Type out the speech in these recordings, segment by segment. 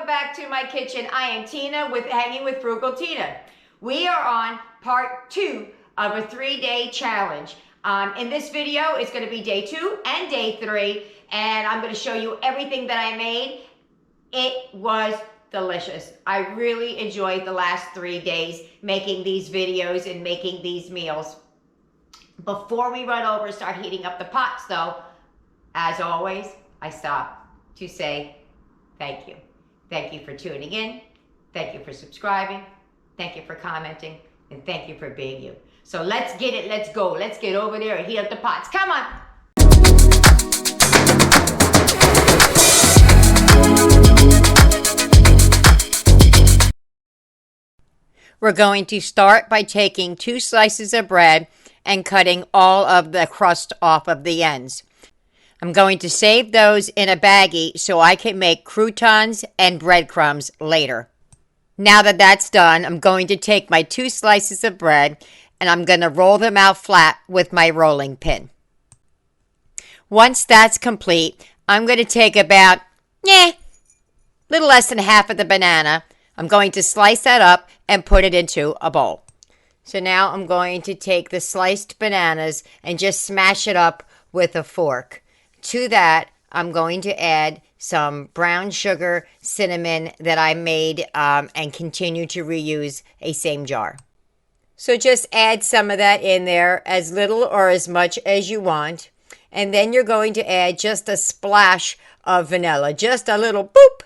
back to my kitchen. I am Tina with Hanging with Frugal Tina. We are on part 2 of a 3-day challenge. In this video, it's going to be day 2 and day 3, and I'm going to show you everything that I made. It was delicious. I really enjoyed the last 3 days making these videos and making these meals. Before we run over and start heating up the pots though, as always, I stop to say thank you. Thank you for tuning in. Thank you for subscribing. Thank you for commenting. And thank you for being you. So let's get it. Let's go. Let's get over there and heat up the pots. Come on. We're going to start by taking 2 slices of bread and cutting all of the crust off of the ends. I'm going to save those in a baggie so I can make croutons and breadcrumbs later. Now that that's done, I'm going to take my 2 slices of bread and I'm going to roll them out flat with my rolling pin. Once that's complete, I'm going to take about, little less than half of the banana. I'm going to slice that up and put it into a bowl. So now I'm going to take the sliced bananas and just smash it up with a fork. To that, I'm going to add some brown sugar, cinnamon that I made and continue to reuse a same jar. So just add some of that in there, as little or as much as you want. And then you're going to add just a splash of vanilla, just a little boop.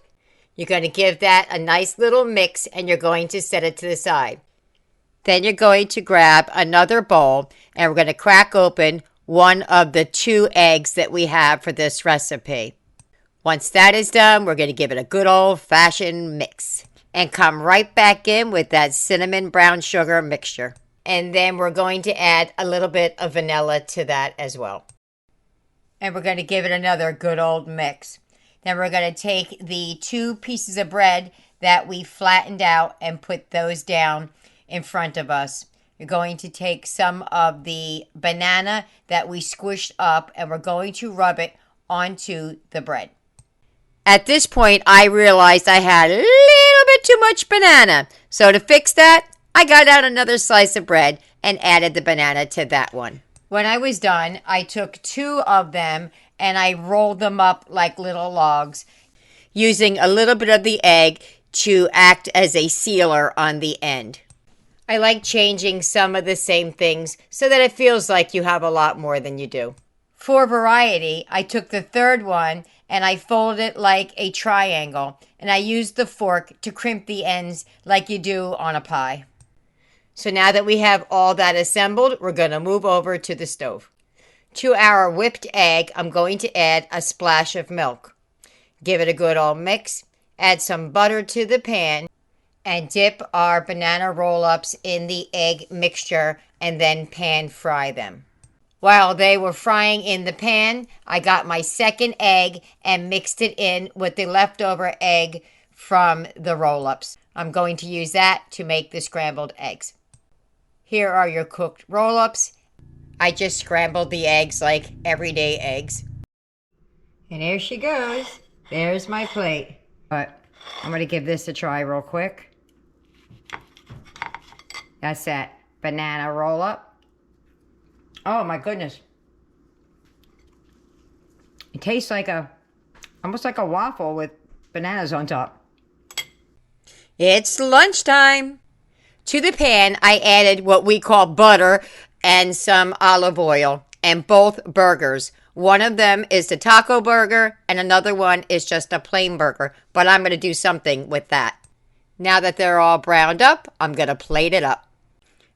You're going to give that a nice little mix and you're going to set it to the side. Then you're going to grab another bowl and we're going to crack open one of the 2 eggs that we have for this recipe. Once that is done, we're going to give it a good old-fashioned mix and come right back in with that cinnamon brown sugar mixture. And then we're going to add a little bit of vanilla to that as well. And we're going to give it another good old mix. Then we're going to take the 2 pieces of bread that we flattened out and put those down in front of us. You're going to take some of the banana that we squished up and we're going to rub it onto the bread. At this point, I realized I had a little bit too much banana. So to fix that, I got out another slice of bread and added the banana to that one. When I was done, I took 2 of them and I rolled them up like little logs, using a little bit of the egg to act as a sealer on the end. I like changing some of the same things so that it feels like you have a lot more than you do. For variety, I took the 3rd one and I folded it like a triangle and I used the fork to crimp the ends like you do on a pie. So now that we have all that assembled, we're going to move over to the stove. To our whipped egg, I'm going to add a splash of milk. Give it a good old mix, add some butter to the pan, and dip our banana roll-ups in the egg mixture and then pan fry them. While they were frying in the pan, I got my 2nd egg and mixed it in with the leftover egg from the roll-ups. I'm going to use that to make the scrambled eggs. Here are your cooked roll-ups. I just scrambled the eggs like everyday eggs. And there she goes. There's my plate. But I'm going to give this a try real quick. That's that banana roll-up. Oh my goodness. It tastes like almost like a waffle with bananas on top. It's lunchtime. To the pan, I added what we call butter and some olive oil and both burgers. One of them is the taco burger and another one is just a plain burger, but I'm going to do something with that. Now that they're all browned up, I'm going to plate it up.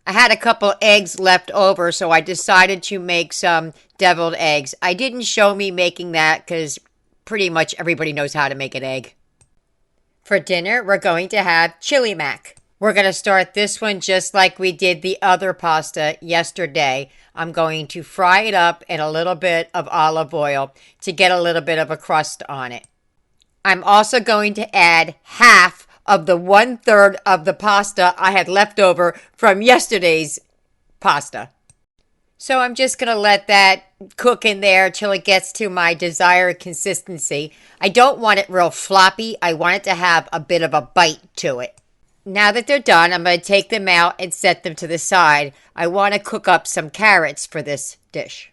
I had a couple eggs left over, so I decided to make some deviled eggs. I didn't show me making that because pretty much everybody knows how to make an egg. For dinner, we're going to have chili mac. We're going to start this one just like we did the other pasta yesterday. I'm going to fry it up in a little bit of olive oil to get a little bit of a crust on it. I'm also going to add half of the 1/3 of the pasta I had left over from yesterday's pasta. So I'm just going to let that cook in there till it gets to my desired consistency. I don't want it real floppy. I want it to have a bit of a bite to it. Now that they're done, I'm going to take them out and set them to the side. I want to cook up some carrots for this dish.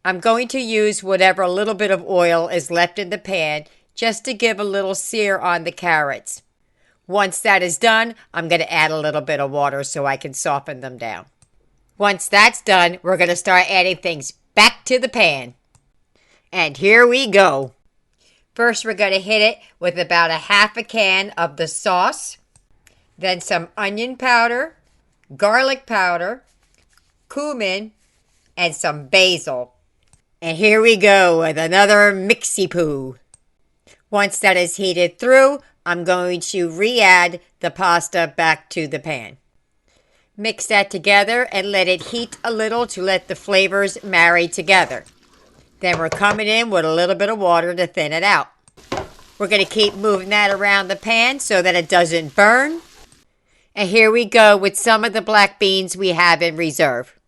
I'm going to use whatever little bit of oil is left in the pan just to give a little sear on the carrots. Once that is done, I'm going to add a little bit of water so I can soften them down. Once that's done, we're going to start adding things back to the pan. And here we go. First, we're going to hit it with about a half a can of the sauce, then some onion powder, garlic powder, cumin, and some basil. And here we go with another mixy-poo. Once that is heated through, I'm going to re-add the pasta back to the pan. Mix that together and let it heat a little to let the flavors marry together. Then we're coming in with a little bit of water to thin it out. We're going to keep moving that around the pan so that it doesn't burn. And here we go with some of the black beans we have in reserve.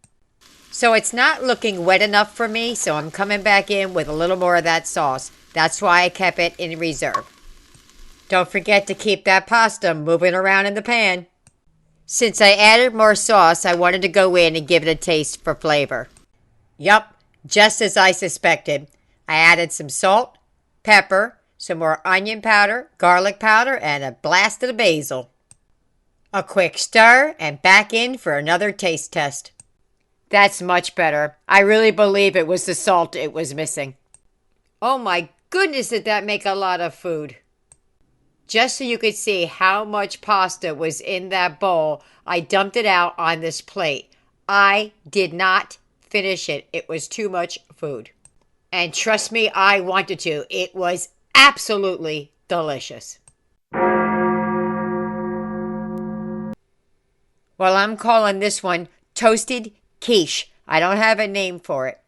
So it's not looking wet enough for me, so I'm coming back in with a little more of that sauce. That's why I kept it in reserve. Don't forget to keep that pasta moving around in the pan. Since I added more sauce, I wanted to go in and give it a taste for flavor. Yup, just as I suspected. I added some salt, pepper, some more onion powder, garlic powder, and a blast of basil. A quick stir and back in for another taste test. That's much better. I really believe it was the salt it was missing. Oh my goodness, did that make a lot of food. Just so you could see how much pasta was in that bowl, I dumped it out on this plate. I did not finish it. It was too much food. And trust me, I wanted to. It was absolutely delicious. Well, I'm calling this one toasted quiche. I don't have a name for it.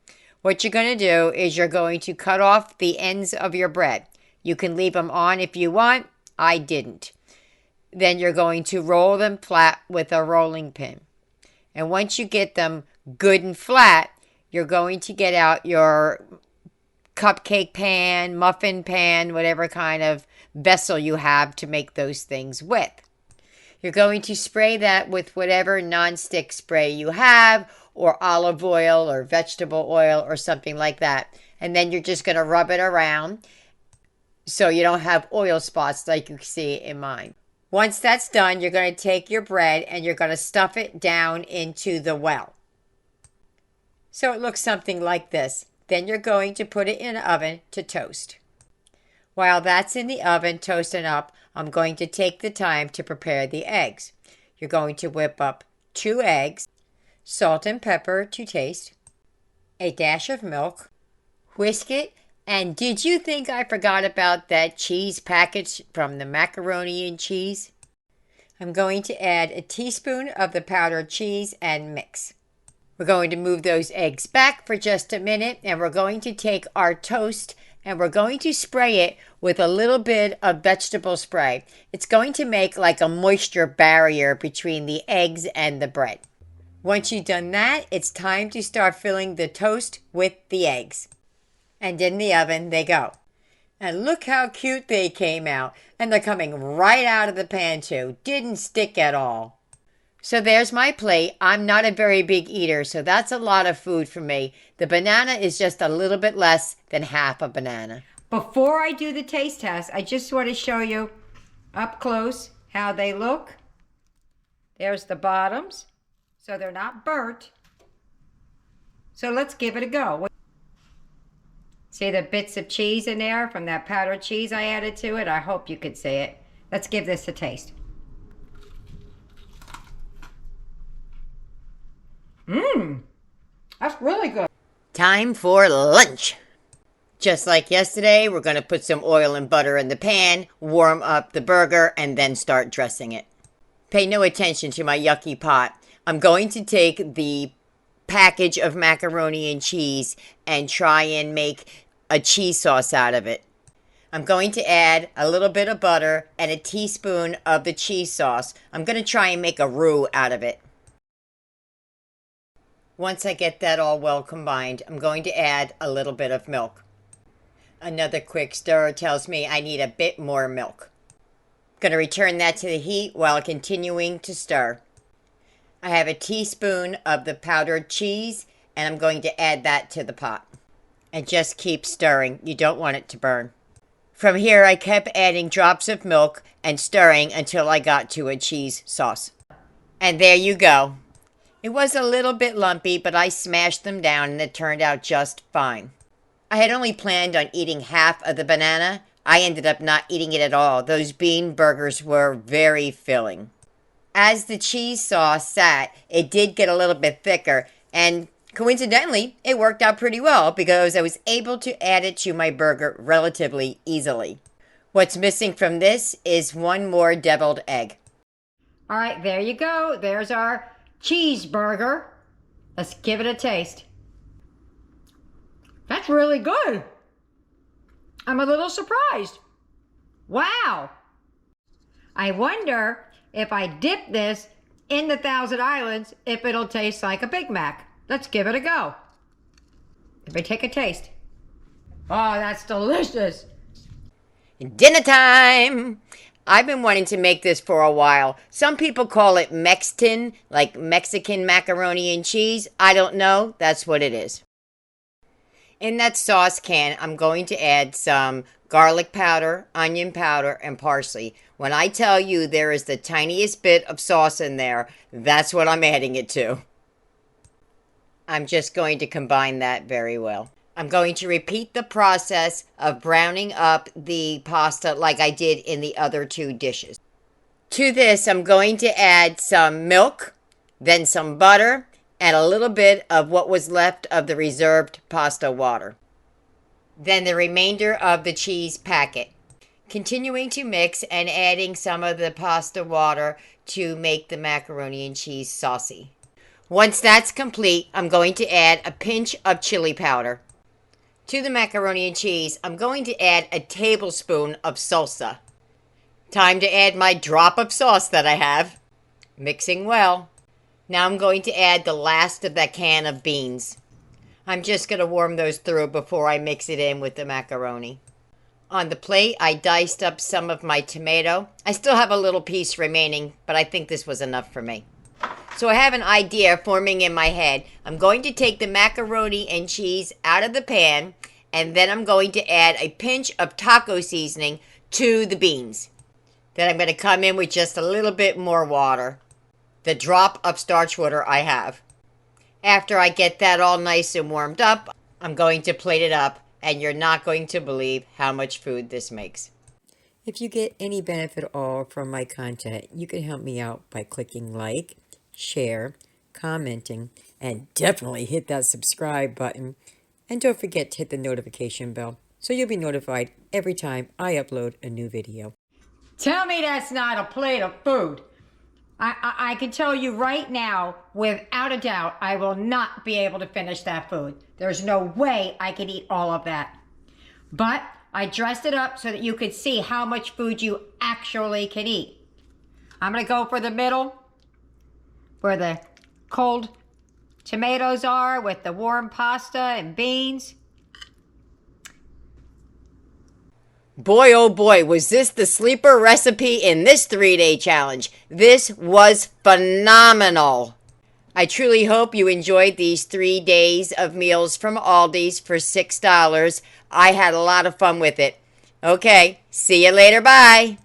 What you're going to do is you're going to cut off the ends of your bread. You can leave them on if you want. I didn't. Then you're going to roll them flat with a rolling pin. And once you get them good and flat, you're going to get out your cupcake pan, muffin pan, whatever kind of vessel you have to make those things with. You're going to spray that with whatever nonstick spray you have, or olive oil or vegetable oil or something like that. And then you're just going to rub it around so you don't have oil spots like you see in mine. Once that's done, you're going to take your bread and you're going to stuff it down into the well. So it looks something like this. Then you're going to put it in the oven to toast. While that's in the oven toasting up, I'm going to take the time to prepare the eggs. You're going to whip up 2 eggs, salt and pepper to taste, a dash of milk, whisk it, and did you think I forgot about that cheese package from the macaroni and cheese? I'm going to add a teaspoon of the powdered cheese and mix. We're going to move those eggs back for just a minute, and we're going to take our toast and we're going to spray it with a little bit of vegetable spray. It's going to make like a moisture barrier between the eggs and the bread. Once you've done that, it's time to start filling the toast with the eggs. And in the oven they go. And look how cute they came out. And they're coming right out of the pan too. Didn't stick at all. So there's my plate. I'm not a very big eater, so that's a lot of food for me. The banana is just a little bit less than half a banana. Before I do the taste test, I just want to show you up close how they look. There's the bottoms, so they're not burnt. So let's give it a go. See the bits of cheese in there from that powdered cheese I added to it? I hope you could see it. Let's give this a taste. That's really good. Time for lunch. Just like yesterday, we're going to put some oil and butter in the pan, warm up the burger, and then start dressing it. Pay no attention to my yucky pot. I'm going to take the package of macaroni and cheese and try and make a cheese sauce out of it. I'm going to add a little bit of butter and a teaspoon of the cheese sauce. I'm going to try and make a roux out of it. Once I get that all well combined, I'm going to add a little bit of milk. Another quick stir tells me I need a bit more milk. I'm going to return that to the heat while continuing to stir. I have a teaspoon of the powdered cheese, and I'm going to add that to the pot. And just keep stirring. You don't want it to burn. From here, I kept adding drops of milk and stirring until I got to a cheese sauce. And there you go. It was a little bit lumpy, but I smashed them down and it turned out just fine. I had only planned on eating half of the banana. I ended up not eating it at all. Those bean burgers were very filling. As the cheese sauce sat, it did get a little bit thicker, and coincidentally, it worked out pretty well because I was able to add it to my burger relatively easily. What's missing from this is one more deviled egg. All right, there you go. There's our cheeseburger. Let's give it a taste. That's really good. I'm a little surprised. Wow. I wonder if I dip this in the Thousand Islands, if it'll taste like a Big Mac. Let's give it a go. Let me take a taste. Oh, that's delicious. Dinner time. I've been wanting to make this for a while. Some people call it Mexican, like Mexican macaroni and cheese. I don't know. That's what it is. In that sauce can, I'm going to add some garlic powder, onion powder, and parsley. When I tell you there is the tiniest bit of sauce in there, that's what I'm adding it to. I'm just going to combine that very well. I'm going to repeat the process of browning up the pasta like I did in the other two dishes. To this, I'm going to add some milk, then some butter, and a little bit of what was left of the reserved pasta water. Then the remainder of the cheese packet. Continuing to mix and adding some of the pasta water to make the macaroni and cheese saucy. Once that's complete, I'm going to add a pinch of chili powder. To the macaroni and cheese, I'm going to add a tablespoon of salsa. Time to add my drop of sauce that I have. Mixing well. Now I'm going to add the last of that can of beans. I'm just going to warm those through before I mix it in with the macaroni. On the plate, I diced up some of my tomato. I still have a little piece remaining, but I think this was enough for me. So I have an idea forming in my head. I'm going to take the macaroni and cheese out of the pan, and then I'm going to add a pinch of taco seasoning to the beans. Then I'm going to come in with just a little bit more water. The drop of starch water I have. After I get that all nice and warmed up, I'm going to plate it up, and you're not going to believe how much food this makes. If you get any benefit at all from my content, you can help me out by clicking like, share, commenting, and definitely hit that subscribe button. And don't forget to hit the notification bell so you'll be notified every time I upload a new video. Tell me that's not a plate of food. I can tell you right now, without a doubt, I will not be able to finish that food. There's no way I can eat all of that. But I dressed it up so that you could see how much food you actually can eat. I'm going to go for the middle, where the cold tomatoes are with the warm pasta and beans. Boy, oh boy, was this the sleeper recipe in this 3-day challenge. This was phenomenal. I truly hope you enjoyed these 3 days of meals from Aldi's for $6. I had a lot of fun with it. Okay, see you later. Bye.